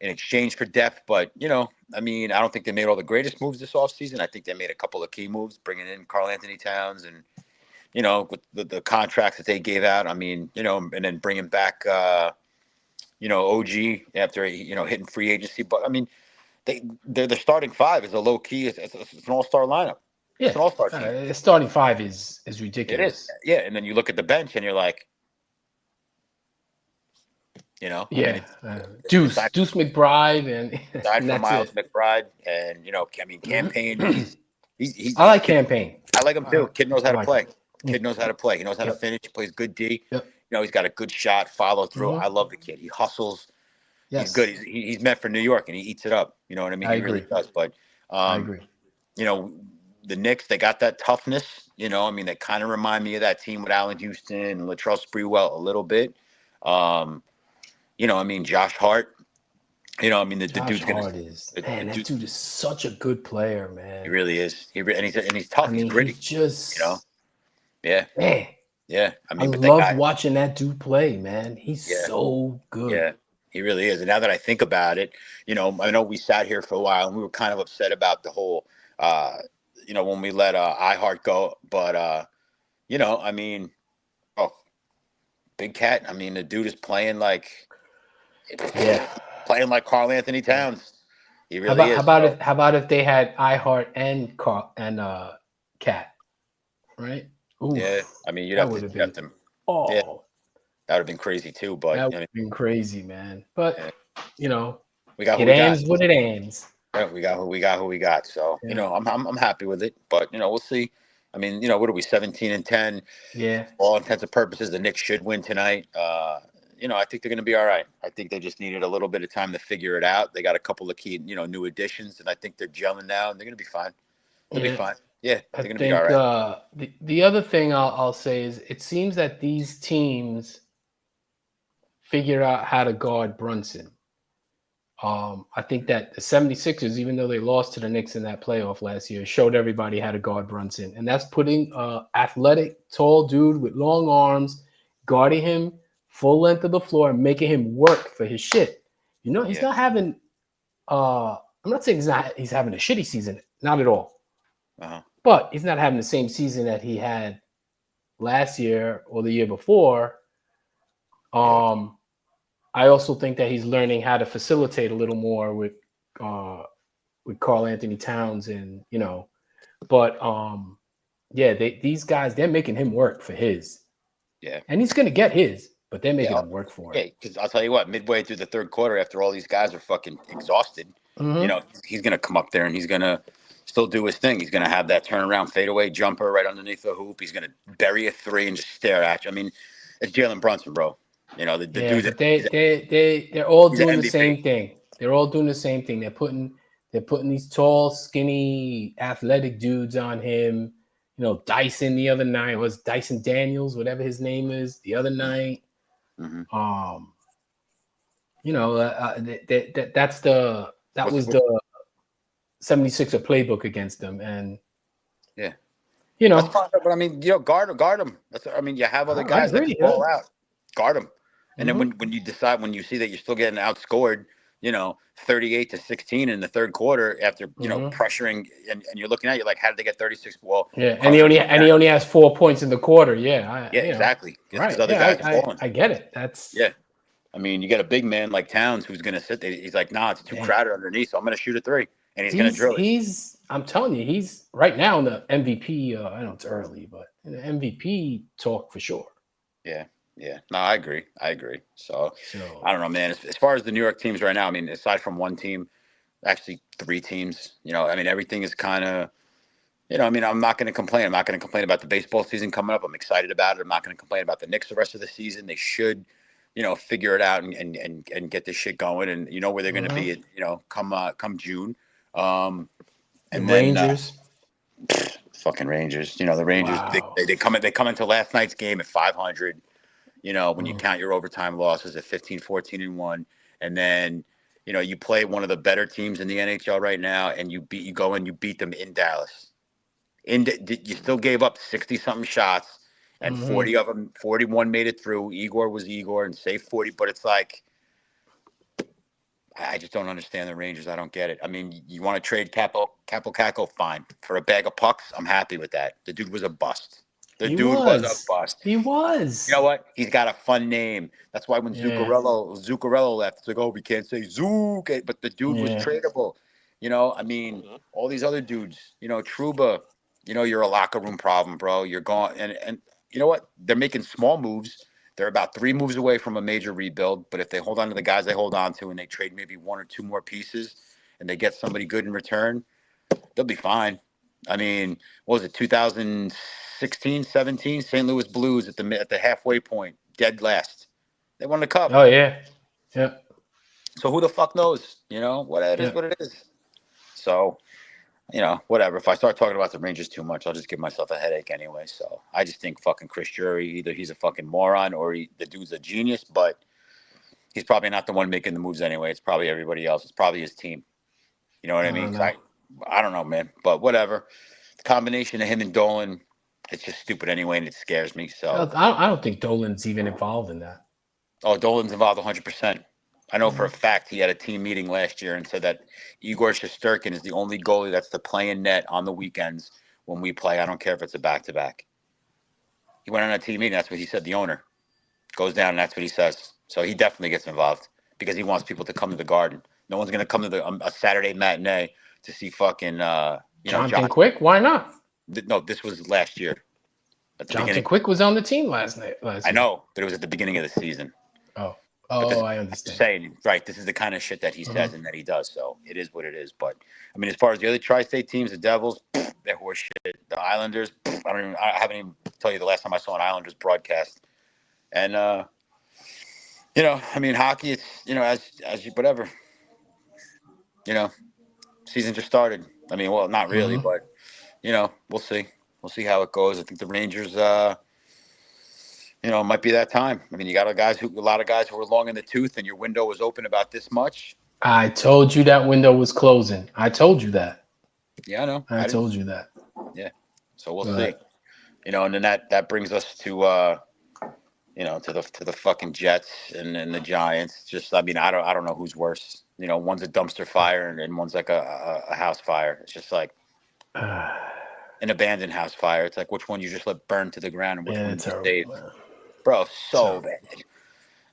in exchange for depth. But I mean, I don't think they made all the greatest moves this offseason. I think they made a couple of key moves, bringing in Karl Anthony Towns and. With the contracts that they gave out, I mean, and then bringing back, OG after, hitting free agency. But I mean, their starting 5 is a low key. It's an all-star lineup. Yeah, it's an all-star team. The starting 5 is ridiculous. It is. Yeah, and then you look at the bench and you're like, Deuce McBride and aside from Miles McBride and Campaign. I like Campaign. I like him too. Kid knows how to play. Kid knows how to play. He knows how to finish. He plays good D. Yep. He's got a good shot, follow through. I love the kid. He hustles. Yes. He's good. He's meant for New York, and he eats it up. You know what I mean? I agree. Really does. But I agree. The Knicks, they got that toughness. They kind of remind me of that team with Allen Houston and Latrell Sprewell a little bit. Josh Hart. The dude's gonna. That dude is such a good player, man. He really is. And he's tough. He's gritty. Yeah. Man. Yeah. I love watching that dude play, man. He's so good. Yeah, he really is. And now that I think about it, I know we sat here for a while and we were kind of upset about the whole, when we let iHeart go. But, Big Cat, the dude is playing like Karl Anthony Towns. He really is. How about if they had iHeart and Cat, right? Ooh, yeah, you'd have to. Oh, yeah, that would have been crazy too. But that would have been crazy, man. But We got who It we got. ends what it ends. Yeah, we got who we got. So Yeah. I'm happy with it. But we'll see. I mean, what are we 17-10? Yeah. All intents and purposes, the Knicks should win tonight. I think they're going to be all right. I think they just needed a little bit of time to figure it out. They got a couple of key, new additions, and I think they're gelling now, and they're going to be fine. They'll be Yeah. fine. Yeah, I they're going to be all think right. the other thing I'll say is it seems that these teams figured out how to guard Brunson. I think that the 76ers, even though they lost to the Knicks in that playoff last year, showed everybody how to guard Brunson. And that's putting athletic, tall dude with long arms, guarding him full length of the floor and making him work for his shit. He's not having I'm not saying he's having a shitty season, not at all. Uh-huh. But he's not having the same season that he had last year or the year before. I also think that he's learning how to facilitate a little more with Karl Anthony Towns and but these guys, they're making him work for his. Yeah. And he's gonna get his, but they're making him work for it. Yeah, because I'll tell you what, midway through the third quarter, after all these guys are fucking exhausted, he's gonna come up there and he's gonna still do his thing. He's gonna have that turnaround fadeaway jumper right underneath the hoop. He's gonna bury a three and just stare at you. I mean, it's Jalen Brunson, bro. The dude. But they're all doing the MVP. same thing. They're all doing the same thing. They're putting these tall, skinny, athletic dudes on him. Dyson the other night was Dyson Daniels, whatever his name is, the other night. Mm-hmm. That was the 76er playbook against them, and that's fine. But I mean, guard him. You have other guys that can ball out, guard him, and then when you see that you're still getting outscored, 38-16 in the third quarter after pressuring, and you're looking at, you're like, how did they get 36? Well, and he only has 4 points in the quarter. Exactly. Right. Other guys are balling. I get it. That's I mean, you got a big man like Towns who's going to sit there. He's like, nah, it's too crowded underneath, so I'm going to shoot a three, and he's going to drill it. I'm telling you, he's right now in the MVP. I know it's early, but in the MVP talk for sure. Yeah. No, I agree. So I don't know, man. As far as the New York teams right now, I mean, aside from one team, actually three teams. I mean, everything is kind of. I'm not going to complain. I'm not going to complain about the baseball season coming up. I'm excited about it. I'm not going to complain about the Knicks the rest of the season. They should, figure it out and get this shit going. And where they're going to be, come June. And the Rangers. Fucking Rangers. The Rangers. Wow. They come into last night's game at 500. When you count your overtime losses at 15-14-1, and then you play one of the better teams in the NHL right now, and you go and you beat them in Dallas. You still gave up 60-something shots, and 40 of them, 41 made it through. Igor was Igor and saved 40, but it's like, I just don't understand the Rangers. I don't get it. I mean, you want to trade Capo, fine. For a bag of pucks, I'm happy with that. The dude was a bust. He was a bust. He was. You know what? He's got a fun name. That's why when Zuccarello left, it's like, oh, we can't say Zook, but the dude was tradable. I mean, all these other dudes, Trouba, you're a locker room problem, bro. You're gone. And you know what? They're making small moves. They're about 3 moves away from a major rebuild. But if they hold on to the guys they hold on to and they trade maybe 1 or 2 more pieces and they get somebody good in return, they'll be fine. I mean, what was it, 2016, 17? St. Louis Blues at the halfway point, dead last. They won the cup. Oh, yeah. Yeah. So who the fuck knows? What it is, what it is. So, whatever. If I start talking about the Rangers too much, I'll just give myself a headache anyway. So I just think fucking Chris Drury, either he's a fucking moron or the dude's a genius, but he's probably not the one making the moves anyway. It's probably everybody else. It's probably his team. You know what I mean? I don't know, man. But whatever. The combination of him and Dolan, it's just stupid anyway, and it scares me. So I don't think Dolan's even involved in that. Oh, Dolan's involved 100%. I know for a fact he had a team meeting last year and said that Igor Shesterkin is the only goalie that's to play in net on the weekends when we play. I don't care if it's a back-to-back. He went on a team meeting. That's what he said. The owner goes down, and that's what he says. So he definitely gets involved because he wants people to come to the Garden. No one's going to come to a Saturday matinee to see fucking Jonathan Quick. Why not? No, this was last year. Jonathan Quick was on the team last year. I know, but it was at the beginning of the season. Oh, Oh, I I'm just understand. saying, right? This is the kind of shit that he says and that he does. So it is what it is. But I mean, as far as the other tri-state teams, the Devils, they're horse shit. The Islanders, I haven't even tell you the last time I saw an Islanders broadcast. And I mean, hockey, it's as you whatever, season just started. I mean, well, not really, but we'll see. We'll see how it goes. I think the Rangers, it might be that time. I mean, you got a lot of guys who were long in the tooth, and your window was open about this much. I told you that window was closing. I told you that. Yeah, I know. I told you that. Yeah. So we'll see. And then that brings us to to the fucking Jets and the Giants. Just I mean, I don't know who's worse. One's a dumpster fire and one's like a house fire. It's just like an abandoned house fire. It's like which one you just let burn to the ground and which one you terrible, save. man. Bro, so bad.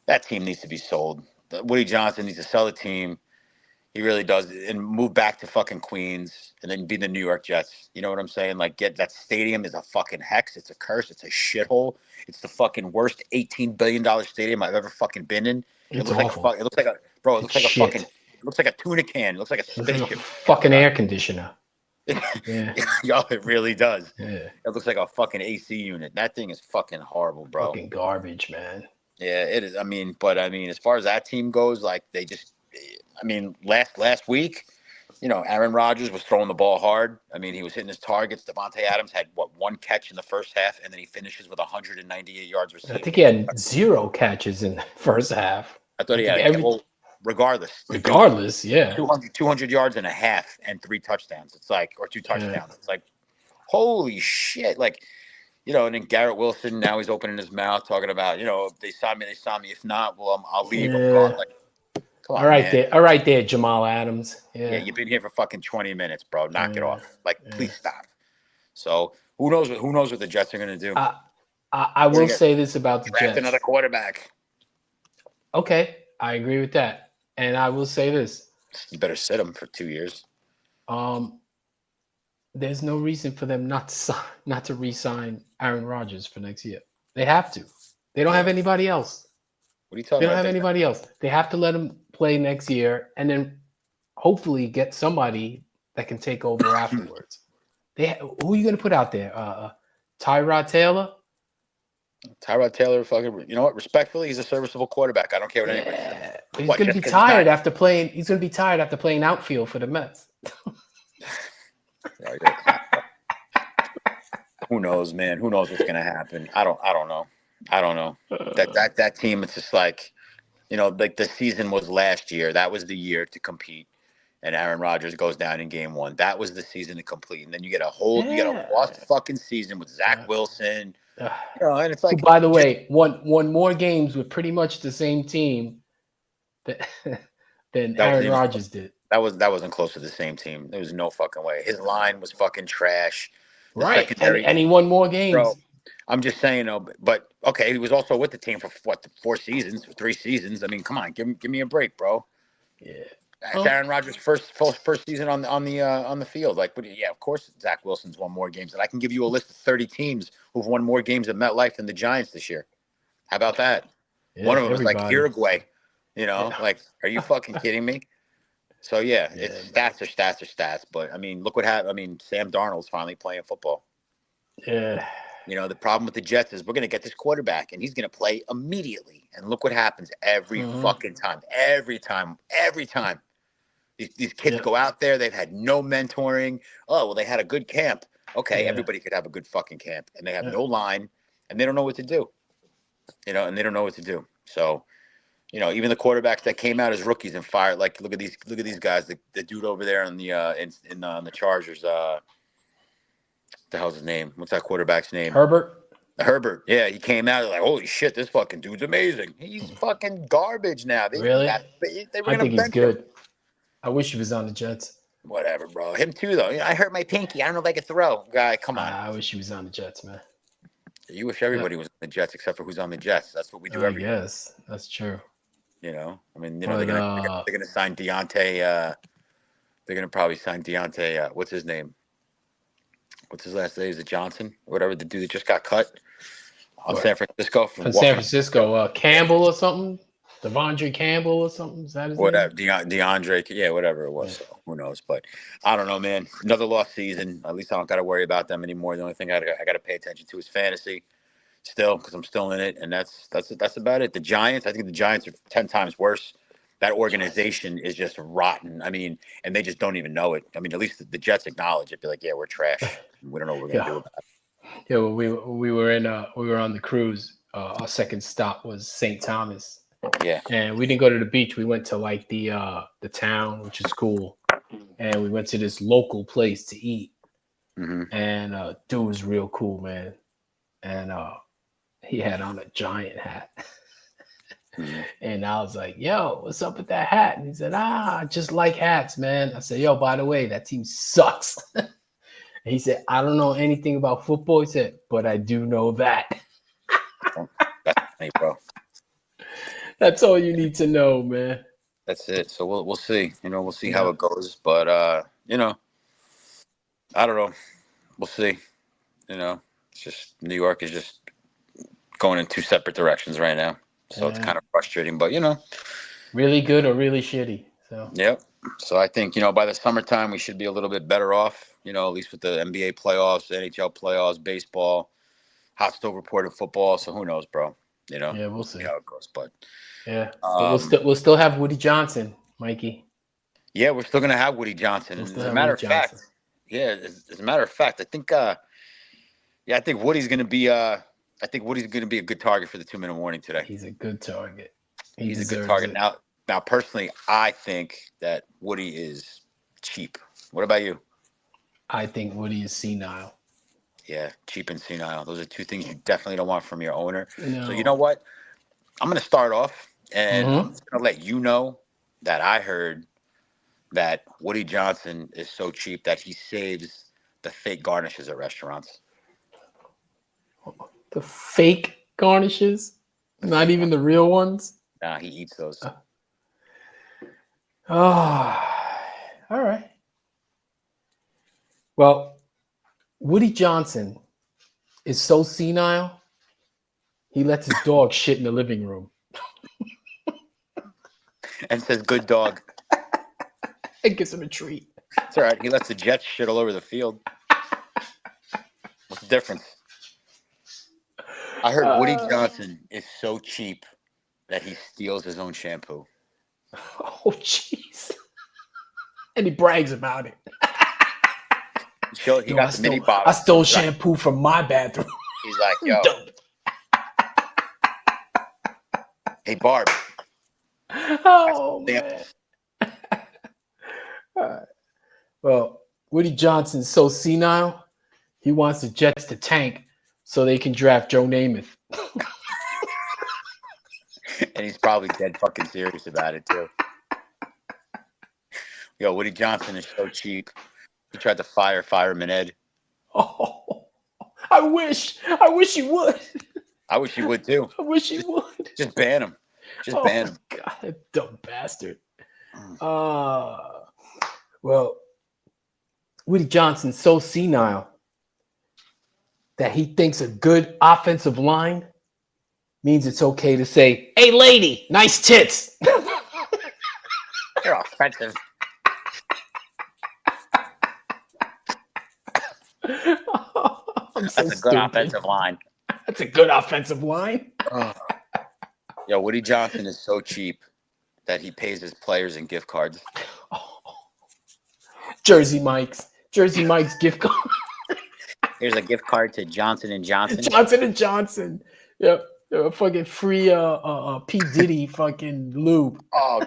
That team needs to be sold. Woody Johnson needs to sell the team. He really does, and move back to fucking Queens, and then be the New York Jets. You know what I'm saying? Like, get that stadium is a fucking hex. It's a curse. It's a shithole. It's the fucking worst $18 billion stadium I've ever fucking been in. It It's looks awful. like it looks like a bro. It looks like a shit. fucking. It looks like a tuna can. It looks like a spaceship. Like a fucking air conditioner. Yeah. Yo, it really does. Yeah. It looks like a fucking AC unit. That thing is fucking horrible, bro. Fucking garbage, man. Yeah, it is. I mean, as far as that team goes, like they just, I mean, last week, Aaron Rodgers was throwing the ball hard. I mean, he was hitting his targets. Devontae Adams had one catch in the first half, and then he finishes with 198 yards receiving. I think he had 0 catches in the first half. I thought he had regardless. Yeah. 200 yards and a half and 3 touchdowns. It's like, or 2 touchdowns. It's like, holy shit. Like, and then Garrett Wilson, now he's opening his mouth talking about, if they sign me, they sign me. If not, well, I'll leave. I'm gone. Like, come on, man. All right there, Jamal Adams. Yeah, you've been here for fucking 20 minutes, bro. Knock it off. Like, please stop. So who knows what the Jets are gonna do? I will say this about the Jets. Another quarterback. Okay, I agree with that. And I will say this. You better sit him for 2 years. There's no reason for them not to re-sign Aaron Rodgers for next year. They have to. They don't have anybody else. What are you talking about? They don't have anybody else. They have to let him play next year and then hopefully get somebody that can take over afterwards. Who are you going to put out there? Tyrod Taylor? Tyrod Taylor, fucking, you know what? Respectfully, he's a serviceable quarterback. I don't care what anybody says. But he's going to be tired after playing. He's going to be tired after playing outfield for the Mets. Who knows, man? Who knows what's going to happen? I don't know. That team, it's just like, like the season was last year. That was the year to compete. And Aaron Rodgers goes down in game 1. That was the season to complete. And then you get a lost fucking season with Zach Wilson. And it's like, by the way, won more games with pretty much the same team than Aaron Rodgers did. That wasn't close to the same team. There was no fucking way. His line was fucking trash. Right, and he won more games. Bro, I'm just saying, but okay, he was also with the team for 4 seasons, 3 seasons. I mean, come on, give me a break, bro. Yeah. It's Aaron Rodgers' first season on the field. Like, yeah, of course, Zach Wilson's won more games, and I can give you a list of 30 teams who've won more games at MetLife than the Giants this year. How about that? Yeah, one of them was like Uruguay. Like, are you fucking kidding me? So yeah, it's stats are stats. But I mean, look what happened. I mean, Sam Darnold's finally playing football. Yeah. The problem with the Jets is we're going to get this quarterback, and he's going to play immediately. And look what happens every fucking time. Every time. These kids go out there. They've had no mentoring. Oh, well, they had a good camp. Okay, everybody could have a good fucking camp. And they have no line, and they don't know what to do. And they don't know what to do. So, even the quarterbacks that came out as rookies and fired, like, look at these guys. The dude over there on the Chargers, what the hell's his name? What's that quarterback's name? Herbert. Yeah, he came out like, holy shit, this fucking dude's amazing. He's fucking garbage now. Really? I think he's good. I wish he was on the Jets. Whatever, bro. Him too, though. I hurt my pinky. I don't know if I could throw. Guy, come on. I wish he was on the Jets, man. You wish everybody was on the Jets except for who's on the Jets. That's what we do every year. Yes, that's true. I mean, they're gonna sign Deontay. They're gonna probably sign Deontay. What's his name? What's his last name? Is it Johnson? Or whatever, the dude that just got cut on San Francisco. From San Francisco, Campbell or something? Devondre Campbell or something. Is that his Whatever, name? DeAndre, yeah, whatever it was. Yeah. So who knows? But I don't know, man. Another lost season. At least I don't got to worry about them anymore. The only thing I got to pay attention to is fantasy still, because I'm still in it, and that's about it. The Giants, I think the Giants are 10 times worse. That organization is just rotten. I mean, and they just don't even know it. I mean, at least the Jets acknowledge it. Be like, yeah, we're trash. We don't know what we're gonna Yeah. do about Yeah. Well, we were on the cruise. Our second stop was St. Thomas, it. Yeah. and we didn't go to the beach. We went to like the town, which is cool, and we went to this local place to eat. Mm-hmm. And dude was real cool, man. And he had on a giant hat. Mm-hmm. And I was like, yo, what's up with that hat? And he said, I just like hats, man. I said, yo, by the way, that team sucks. And he said, I don't know anything about football. He said, but I do know that. That's funny, bro. That's all you need to know, man. That's it. So we'll see. We'll see how Yeah. it goes. But I don't know. We'll see. It's just New York is just going in two separate directions right now. So it's Yeah. kind of frustrating. But Really good or really shitty. So yep. So I think by the summertime we should be a little bit better off. At least with the NBA playoffs, NHL playoffs, baseball, hot stove reported football. So who knows, bro? yeah, we'll We'll see see. how it goes. But Yeah. But we'll still have Woody Johnson, Mikey. yeah, we're still gonna have Woody Johnson. We'll And still as a have matter Woody of Johnson. fact, yeah, as a matter of fact, I think I think Woody's gonna be a good target for the 2 minute warning today. He's a good target. He He's a good deserves target. it. Now personally, I think that Woody is cheap. What about you? I think Woody is senile. Yeah, cheap and senile. Those are two things you definitely don't want from your owner. So you No. know what? I'm gonna start off, and I'm Mm-hmm. just gonna let you know that I heard that Woody Johnson is so cheap that he saves the fake garnishes at restaurants. The fake garnishes, The not fake even garnish. the real ones. Nah, he eats those. Oh, all right. Well, Woody Johnson is so senile, he lets his dog shit in the living room. And says, "Good dog." It gives him a treat. It's all right. He lets the Jets shit all over the field. What's the difference? I heard Woody Johnson is so cheap that he steals his own shampoo. Oh, jeez. And he brags about it. He Yo, got the mini I bottle. stole shampoo from my bathroom. He's like, "Yo, Dope. hey Barb, Oh, man. samples." All right. Well, Woody Johnson's so senile, he wants the Jets to tank so they can draft Joe Namath. And he's probably dead fucking serious about it too. Yo, Woody Johnson is so cheap. He tried to fire Fireman Ed. Oh, I wish he would. I wish he would too. I wish he would. Just ban him. Just Oh ban my him. god, that dumb bastard. Well, Woody Johnson's so senile that he thinks a good offensive line means it's okay to say, "Hey, lady, nice tits." You're offensive. I'm so That's a good stupid. offensive line. That's a good offensive line. Yo, Woody Johnson is so cheap that he pays his players in gift cards. Jersey Mike's gift card. Here's a gift card to Johnson and Johnson. Johnson and Johnson. Yep. Fucking free P. Diddy fucking lube. Oh,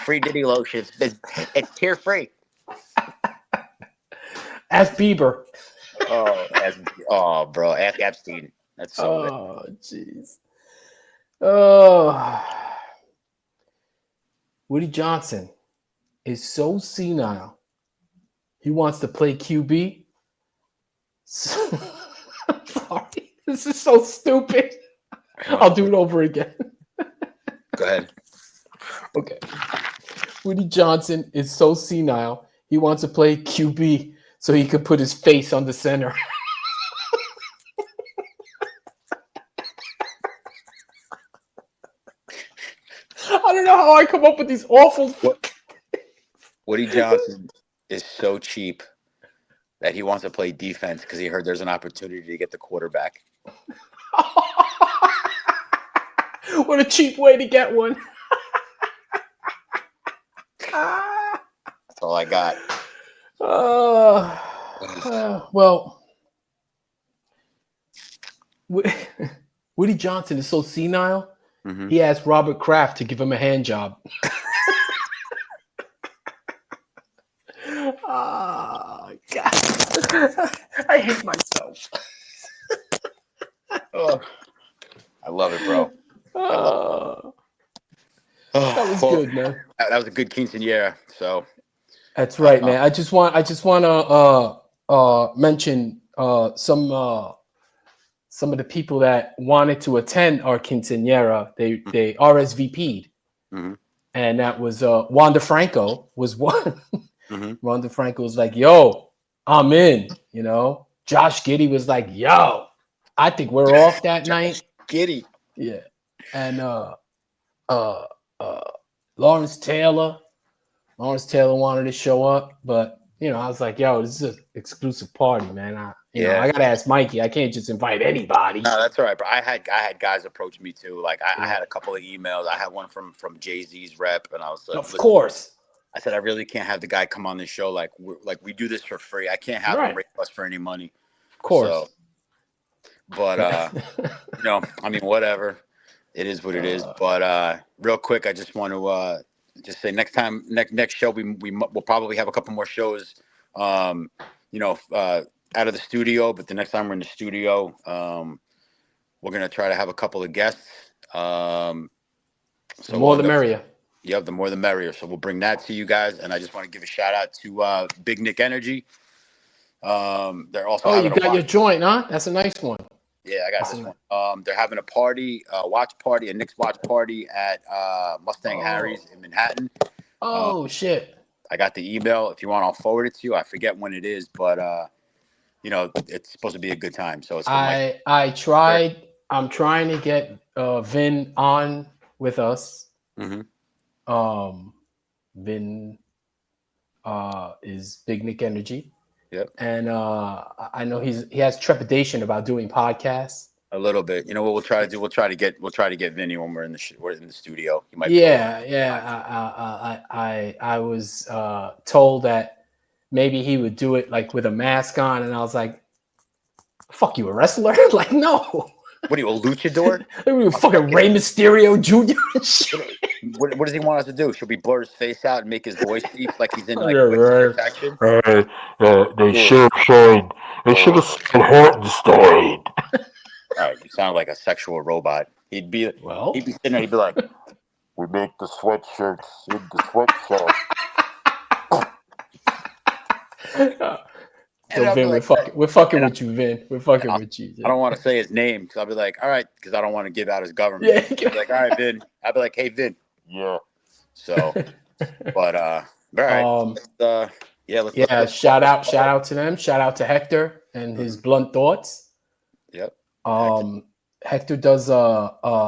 free Diddy lotion. It's tear free. Ask Bieber. Bro, ask Epstein. That's so good. Oh, jeez. Oh. Woody Johnson is so senile. He wants to play QB. I'm sorry. This is so stupid. I'll do it over again. Go ahead. Okay. Woody Johnson is so senile. He wants to play QB so he could put his face on the center. know how I come up with these awful. Woody Johnson is so cheap that he wants to play defense because he heard there's an opportunity to get the quarterback. What a cheap way to get one. That's all I got. Well, Woody Johnson is so senile. Mm-hmm. He asked Robert Kraft to give him a hand job. Oh, God. I hate myself. Oh, I love it, bro. I love it. That was good, man. That was a good quinceanera. So that's right, man. I just want to mention some of the people that wanted to attend our quinceanera. They RSVP'd, and that was Wanda Franco was one. Wanda Franco was like, "Yo, I'm in." You know, Josh Giddey was like, "Yo, I think we're off that night." Giddey, yeah, and Lawrence Taylor wanted to show up, but you know, I was like, "Yo, this is an exclusive party, man." I gotta ask Mikey. I can't just invite anybody. No, that's all right, bro. I had guys approach me too. Like I had a couple of emails. I had one from Jay-Z's rep, and I was like, "Of course." I said, I really can't have the guy come on the show. Like we do this for free. I can't have him rape us for any money. Of course. So, but you know, I mean, whatever. It is what it is. But real quick, I just want to just say next show we'll probably have a couple more shows. You know, out of the studio. But the next time we're in the studio, we're gonna try to have a couple of guests. So the more the merrier. Yep, the more the merrier. So we'll bring that to you guys, and I just want to give a shout out to Big Nick Energy. They're also you got your joint, huh? That's a nice one. Yeah, I got this one. They're having a party, watch party, a Knicks watch party at Mustang Harry's in Manhattan. Oh shit! I got the email. If you want, I'll forward it to you. I forget when it is, but you know, it's supposed to be a good time. So it's. I tried. I'm trying to get Vin on with us. Vin is Big Nick Energy. Yep. And I know he has trepidation about doing podcasts. A little bit. You know what we'll try to do? We'll try to get Vinny when we're in the studio. He might. I was told that maybe he would do it like with a mask on, and I was like, "Fuck you, a wrestler?" Like, no. What are you, a luchador? Fucking Rey Mysterio Jr. and shit. What does he want us to do? Should we blur his face out and make his voice deep like he's in like protection? They should have shown Hartenstein. All right, you sound like a sexual robot. He'd be sitting there. He'd be like, "We make the sweatshirts in the sweatshop." So Vin, we're fucking with you, Vin. We're fucking with you. I don't want to say his name because I'll be like, all right, because I don't want to give out his government. Yeah. He'll be like, all right, Vin. I'll be like, hey, Vin. Yeah. So, but all right. Let's shout out to them. Shout out to Hector and his blunt thoughts. Yep. Hector does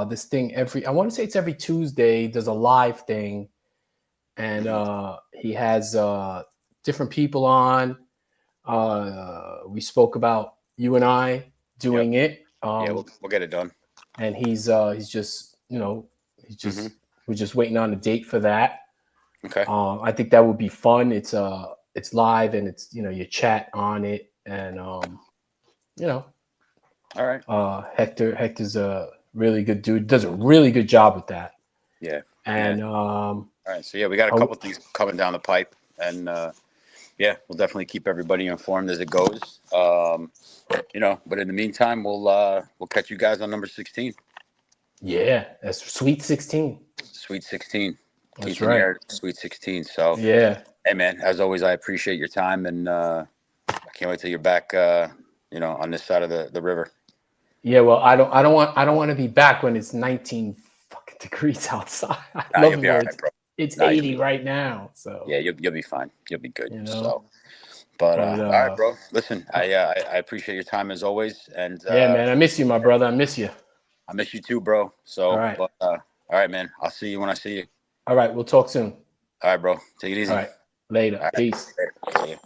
this thing I want to say it's every Tuesday. Does a live thing, and he has different people on. We spoke about you and I doing it. We'll get it done. And he's just, you know, we're just waiting on a date for that. Okay. I think that would be fun. It's live and it's, you know, you chat on it and you know. All right. Hector's a really good dude. Does a really good job with that. Yeah. And all right. So we got a couple things coming down the pipe, and we'll definitely keep everybody informed as it goes. You know, but in the meantime, we'll catch you guys on number 16. Yeah, that's Sweet 16. Sweet 16. That's right. Sweet 16. So yeah. Hey man, as always, I appreciate your time, and I can't wait till you're back. You know, on this side of the river. Yeah, well, I don't want to be back when it's 19 fucking degrees outside. I love it. Right, it's 80 right now. So yeah, you'll be fine. You'll be good. You know? So, but all right, bro. Listen, I appreciate your time as always, and yeah, man, I miss you, my brother. I miss you. I miss you too, bro. So, all right, all right, man. I'll see you when I see you. All right, we'll talk soon. All right, bro. Take it easy. All right, later. All right. Peace. Later. See ya.